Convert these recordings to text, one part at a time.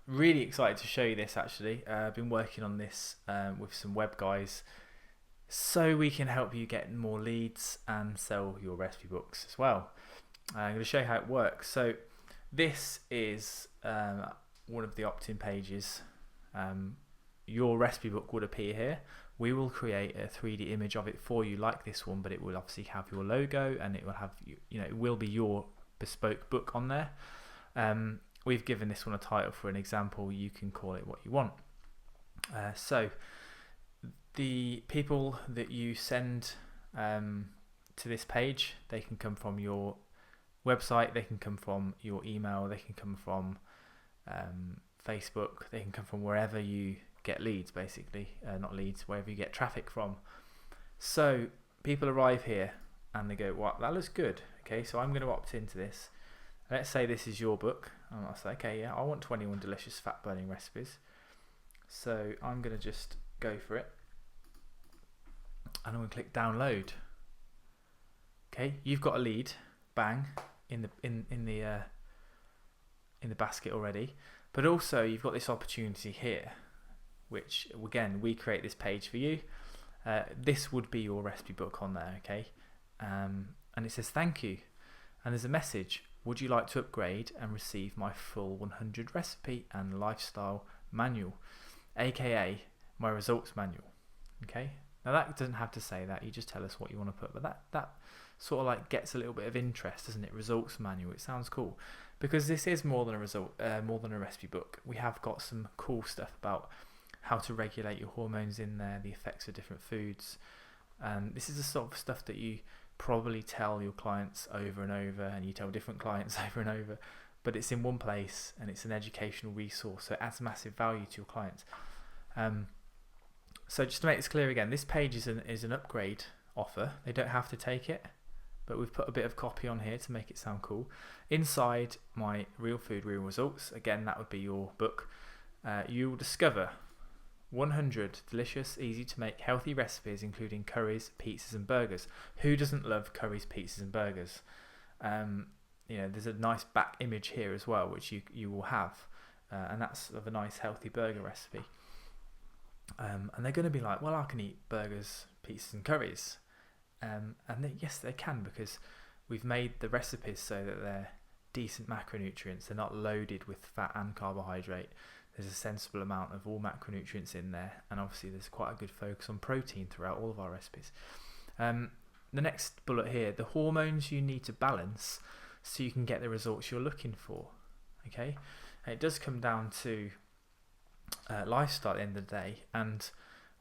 Really excited to show you this actually. I've been working on this with some web guys so we can help you get more leads and sell your recipe books as well. I'm going to show you how it works. So this is one of the opt-in pages. Your recipe book would appear here. We will create a 3D image of it for you like this one, but it will obviously have your logo and it will have, it will be your bespoke book on there. We've given this one a title for an example. You can call it what you want. So the people that you send to this page, they can come from your website, they can come from your email, they can come from Facebook, they can come from wherever you get leads, basically. Not leads, wherever you get traffic from. So people arrive here and they go, "Wow, that looks good. Okay, so I'm going to opt into this." Let's say this is your book, and I'll say, okay, yeah, I want 21 delicious fat burning recipes. So I'm going to just go for it, and I'm going to click download. Okay, you've got a lead, bang, in the basket already, but also you've got this opportunity here, which again we create this page for you. This would be your recipe book on there, okay, and it says thank you, and there's a message. Would you like to upgrade and receive my full 100 recipe and lifestyle manual, aka my results manual? Okay, now that doesn't have to say that, you just tell us what you want to put, but that sort of like gets a little bit of interest, doesn't it? Results manual, it sounds cool, because this is more than a recipe book. We have got some cool stuff about how to regulate your hormones in there, the effects of different foods, and this is the sort of stuff that you probably tell your clients over and over, and you tell different clients over and over, but it's in one place and it's an educational resource, so it adds massive value to your clients. So just to make this clear again, this page is an upgrade offer. They don't have to take it, but we've put a bit of copy on here to make it sound cool. Inside my Real Food, Real Results, again that would be your book, you will discover 100 delicious, easy to make, healthy recipes, including curries, pizzas and burgers. Who doesn't love curries, pizzas and burgers? There's a nice back image here as well, which you will have, and that's of a nice healthy burger recipe. And they're going to be like, well, I can eat burgers, pizzas and curries. Yes, they can, because we've made the recipes so that they're decent macronutrients. They're not loaded with fat and carbohydrate. There's a sensible amount of all macronutrients in there, and obviously there's quite a good focus on protein throughout all of our recipes. The next bullet here, the hormones you need to balance so you can get the results you're looking for. Okay, and it does come down to lifestyle at the end of the day, and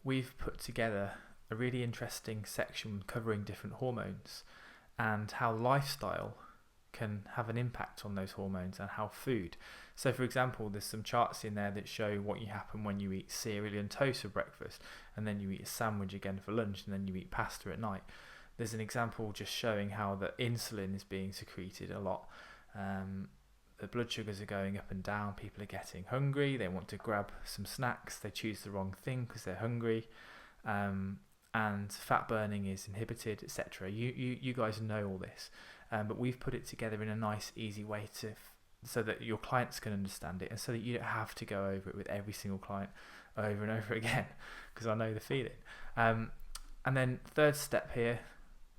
we've put together a really interesting section covering different hormones and how lifestyle can have an impact on those hormones, and how food. So for example, there's some charts in there that show what you happen when you eat cereal and toast for breakfast, and then you eat a sandwich again for lunch, and then you eat pasta at night. There's an example just showing how the insulin is being secreted a lot. The blood sugars are going up and down, people are getting hungry, they want to grab some snacks, they choose the wrong thing because they're hungry, and fat burning is inhibited, etc. You guys know all this, but we've put it together in a nice easy way so that your clients can understand it, and so that you don't have to go over it with every single client over and over again, because I know the feeling. And then third step here,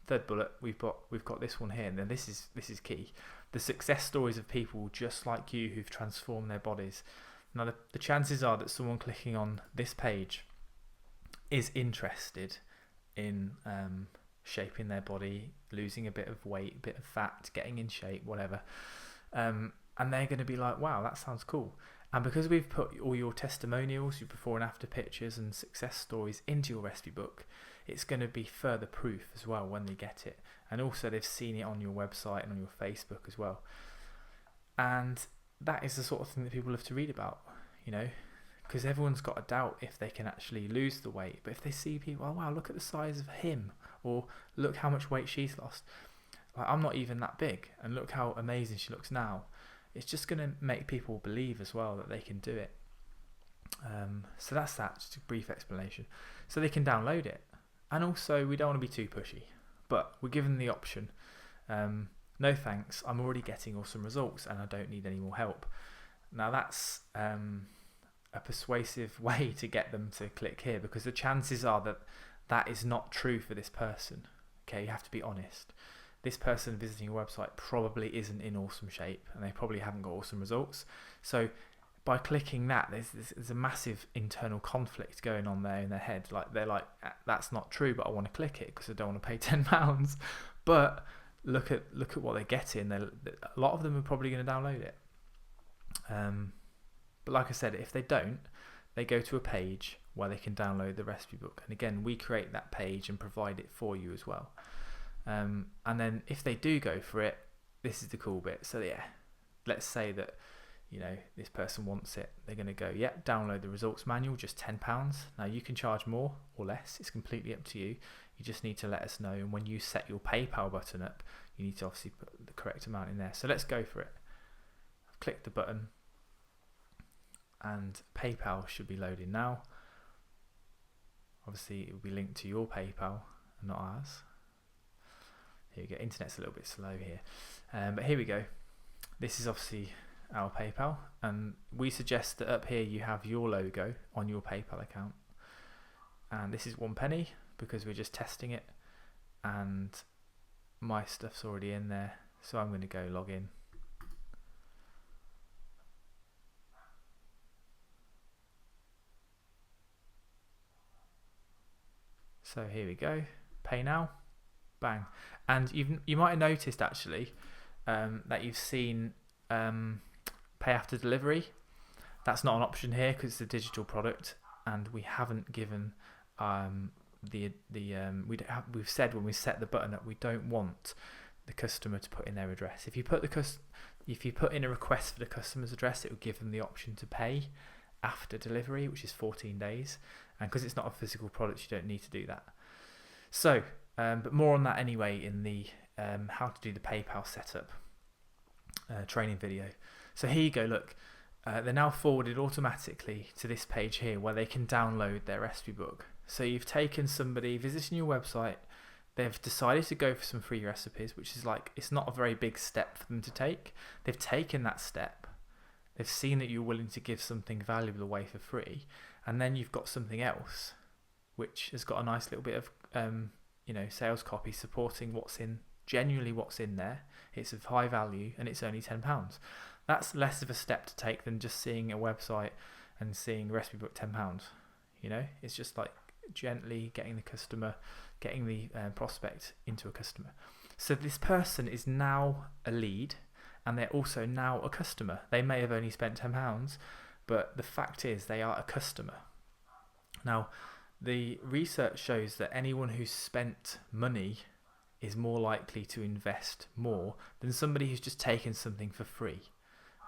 third bullet, we've got this one here, and then this is key. The success stories of people just like you who've transformed their bodies. Now the chances are that someone clicking on this page is interested in shaping their body, losing a bit of weight, a bit of fat, getting in shape, whatever. And they're going to be like, wow, that sounds cool. And because we've put all your testimonials, your before and after pictures and success stories into your recipe book, it's going to be further proof as well when they get it. And also they've seen it on your website and on your Facebook as well. And that is the sort of thing that people love to read about, because everyone's got a doubt if they can actually lose the weight. But if they see people, oh wow, look at the size of him, or look how much weight she's lost. Like, I'm not even that big, and look how amazing she looks now. It's just going to make people believe as well that they can do it. So that's that, just a brief explanation. So they can download it. And also, we don't want to be too pushy, but we're given the option. No thanks, I'm already getting awesome results and I don't need any more help. Now that's a persuasive way to get them to click here, because the chances are that that is not true for this person. Okay, you have to be honest. This person visiting your website probably isn't in awesome shape, and they probably haven't got awesome results. So by clicking that, there's a massive internal conflict going on there in their head. Like, they're like, that's not true, but I want to click it because I don't want to pay £10. But look at what they're getting. A lot of them are probably going to download it. But like I said, if they don't, they go to a page where they can download the recipe book. And again, we create that page and provide it for you as well. And then if they do go for it, this is the cool bit. So yeah, let's say that, you know, this person wants it. They're going to go, yeah, download the results manual, just £10. Now you can charge more or less. It's completely up to you. You just need to let us know. And when you set your PayPal button up, you need to obviously put the correct amount in there. So let's go for it. I've clicked the button and PayPal should be loading now. Obviously it will be linked to your PayPal and not ours. Here we go. Internet's a little bit slow here. But here we go. This is obviously our PayPal, and we suggest that up here you have your logo on your PayPal account. And this is 1 penny because we're just testing it, and my stuff's already in there, so I'm going to go log in. So here we go, pay now, bang. And you might have noticed actually that you've seen pay after delivery. That's not an option here because it's a digital product, and we haven't given we've said when we set the button up, we don't want the customer to put in their address. If you put in a request for the customer's address, it will give them the option to pay after delivery, which is 14 days. And because it's not a physical product, you don't need to do that. So, but more on that anyway in the how to do the PayPal setup training video. So here you go, look, they're now forwarded automatically to this page here where they can download their recipe book. So you've taken somebody visiting your website, they've decided to go for some free recipes, which is like, it's not a very big step for them to take. They've taken that step, they've seen that you're willing to give something valuable away for free, and then you've got something else which has got a nice little bit of sales copy supporting genuinely what's in there. It's of high value and it's only £10. That's less of a step to take than just seeing a website and seeing recipe book £10. It's just like gently getting the prospect into a customer. So this person is now a lead, and they're also now a customer. They may have only spent £10, but the fact is they are a customer. Now, the research shows that anyone who's spent money is more likely to invest more than somebody who's just taken something for free.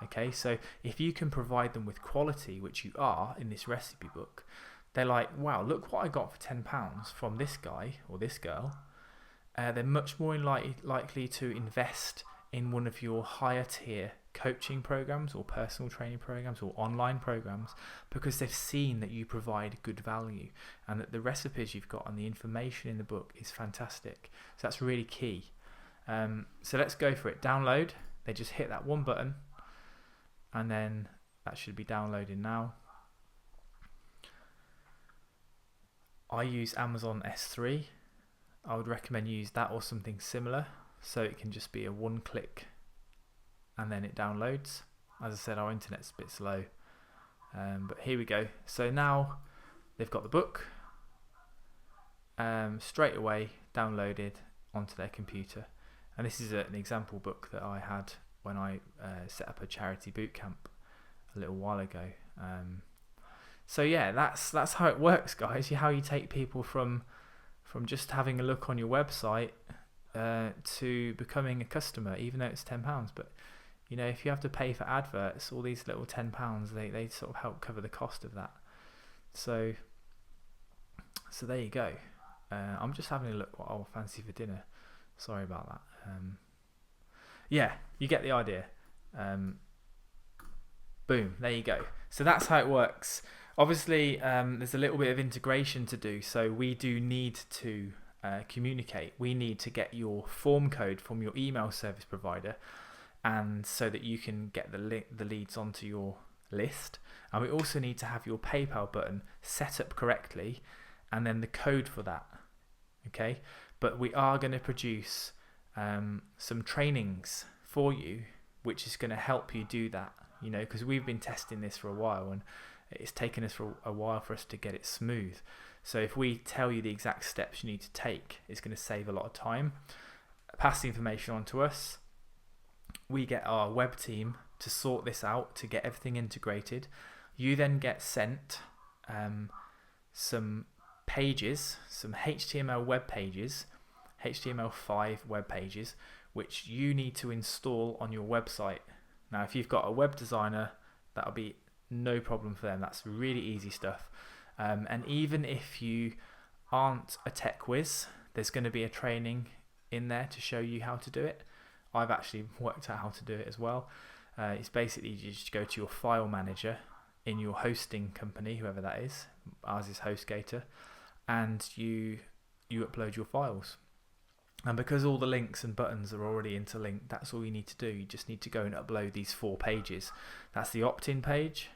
Okay, so if you can provide them with quality, which you are in this recipe book, they're like, wow, look what I got for £10 from this guy or this girl. They're much more likely to invest in one of your higher tier coaching programs or personal training programs or online programs, because they've seen that you provide good value and that the recipes you've got and the information in the book is fantastic. So that's really key. So let's go for it. Download. They just hit that one button and then that should be downloading now. I use Amazon S3. I would recommend use that or something similar, so it can just be a one click and then it downloads. As I said, our internet's a bit slow, but here we go. So now they've got the book straight away downloaded onto their computer, and this is an example book that I had when I set up a charity boot camp a little while ago. So yeah, that's how it works, guys. How you take people from just having a look on your website to becoming a customer, even though it's £10. But if you have to pay for adverts, all these little £10, they sort of help cover the cost of that. So there you go. I'm just having a look what I'll fancy for dinner. Sorry about that. Yeah, you get the idea. Boom, there you go. So that's how it works. Obviously, there's a little bit of integration to do, so we do need to communicate. We need to get your form code from your email service provider, and so that you can get the leads onto your list, and we also need to have your PayPal button set up correctly, and then the code for that. Okay, but we are going to produce some trainings for you, which is going to help you do that. You know, because we've been testing this for a while, and it's taken us for a while for us to get it smooth. So if we tell you the exact steps you need to take, it's going to save a lot of time. Pass the information on to us. We get our web team to sort this out, to get everything integrated. You then get sent some pages, some HTML web pages, HTML5 web pages, which you need to install on your website. Now, if you've got a web designer, that'll be no problem for them. That's really easy stuff. And even if you aren't a tech whiz, there's going to be a training in there to show you how to do it. I've actually worked out how to do it as well. It's basically you just go to your file manager in your hosting company, whoever that is. Ours is HostGator, and you upload your files. And because all the links and buttons are already interlinked, that's all you need to do. You just need to go and upload these 4 pages. That's the opt-in page,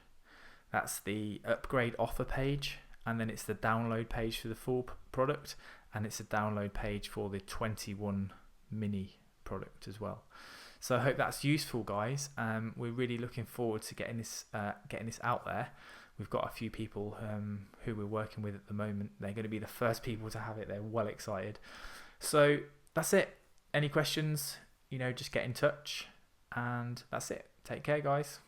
that's the upgrade offer page, and then it's the download page for the full product, and it's a download page for the 21 mini product as well. So I hope that's useful, guys. We're really looking forward to getting this out there. We've got a few people who we're working with at the moment. They're going to be the first people to have it. They're well excited. So that's it. Any questions, just get in touch, and that's it. Take care, guys.